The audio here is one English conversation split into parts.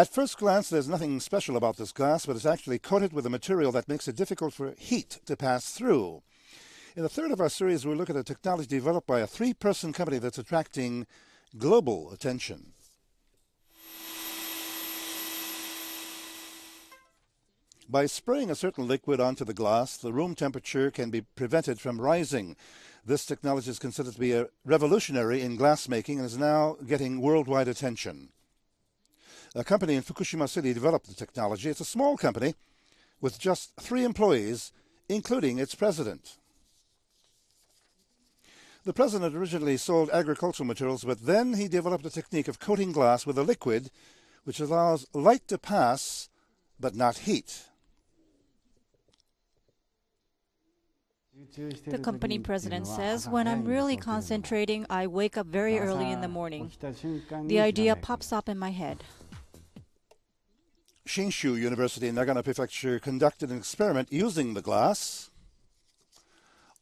At first glance, there's nothing special about this glass, but it's actually coated with a material that makes it difficult for heat to pass through. In the third of our series, we'll look at a technology developed by a three-person company that's attracting global attention. By spraying a certain liquid onto the glass, the room temperature can be prevented from rising. This technology is considered to be a revolutionary in glassmaking and is now getting worldwide attention. A company in Fukushima City developed the technology. It's a small company with just 3 employees, including its president. The president originally sold agricultural materials, but then he developed a technique of coating glass with a liquid which allows light to pass, but not heat. The company president says, when I'm really concentrating, I wake up very early in the morning. The idea pops up in my head. Shinshu University in Nagano Prefecture conducted an experiment using the glass.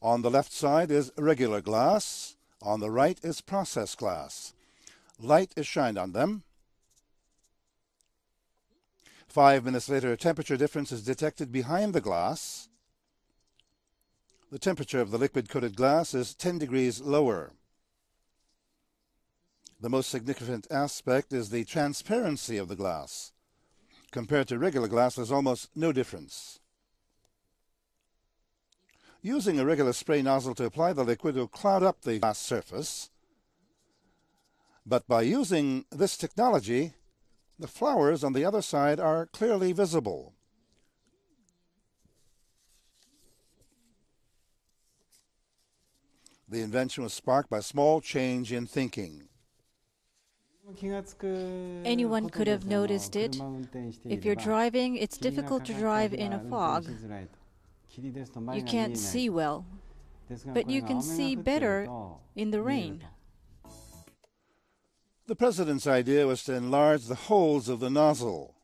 On the left side is regular glass. On the right is processed glass. Light is shined on them. 5 minutes later, a temperature difference is detected behind the glass. The temperature of the liquid-coated glass is 10 degrees lower. The most significant aspect is the transparency of the glass. Compared to regular glass, there's almost no difference. Using a regular spray nozzle to apply the liquid will cloud up the glass surface. But by using this technology, the flowers on the other side are clearly visible. The invention was sparked by a small change in thinking. Anyone could have noticed it. If you're driving, it's difficult to drive in a fog. You can't see well, but you can see better in the rain. The president's idea was to enlarge the holes of the nozzle.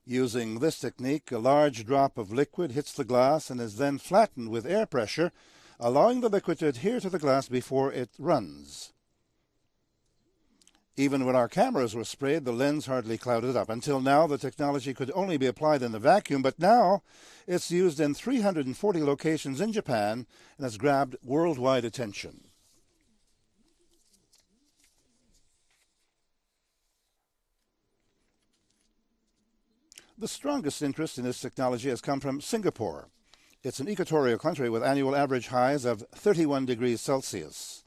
Using this technique, a large drop of liquid hits the glass and is then flattened with air pressure, allowing the liquid to adhere to the glass before it runs. Even when our cameras were sprayed, the lens hardly clouded up. Until now, the technology could only be applied in the vacuum, but now it's used in 340 locations in Japan and has grabbed worldwide attention. The strongest interest in this technology has come from Singapore. It's an equatorial country with annual average highs of 31 degrees Celsius.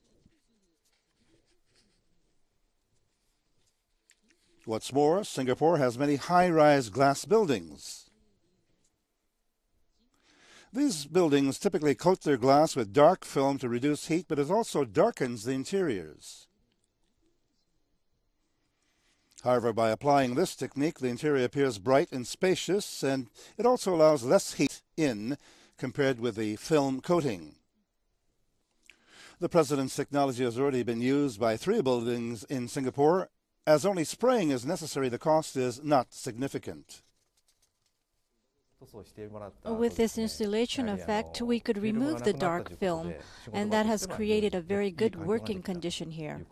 What's more, Singapore has many high-rise glass buildings. These buildings typically coat their glass with dark film to reduce heat, but it also darkens the interiors. However, by applying this technique, the interior appears bright and spacious, and it also allows less heat in compared with the film coating. The president's technology has already been used by 3 buildings in Singapore. As only spraying is necessary, the cost is not significant. With this installation effect, we could remove the dark film, and that has created a very good working condition here.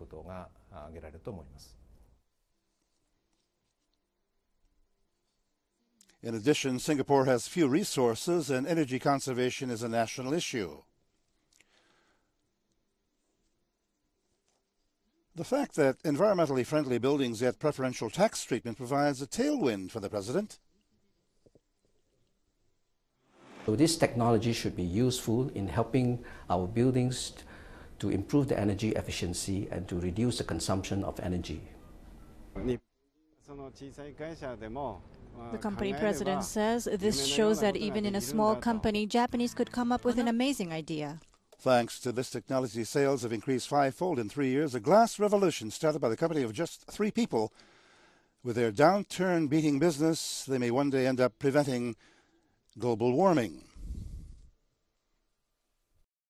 In addition, Singapore has few resources, and energy conservation is a national issue. The fact that environmentally friendly buildings get preferential tax treatment provides a tailwind for the president. So this technology should be useful in helping our buildings to improve the energy efficiency and to reduce the consumption of energy. The company president says this shows that even in a small company, Japanese could come up with an amazing idea. Thanks to this technology, sales have increased 5-fold in 3 years. A glass revolution started by the company of just 3 people. With their downturn beating business, they may one day end up preventing global warming.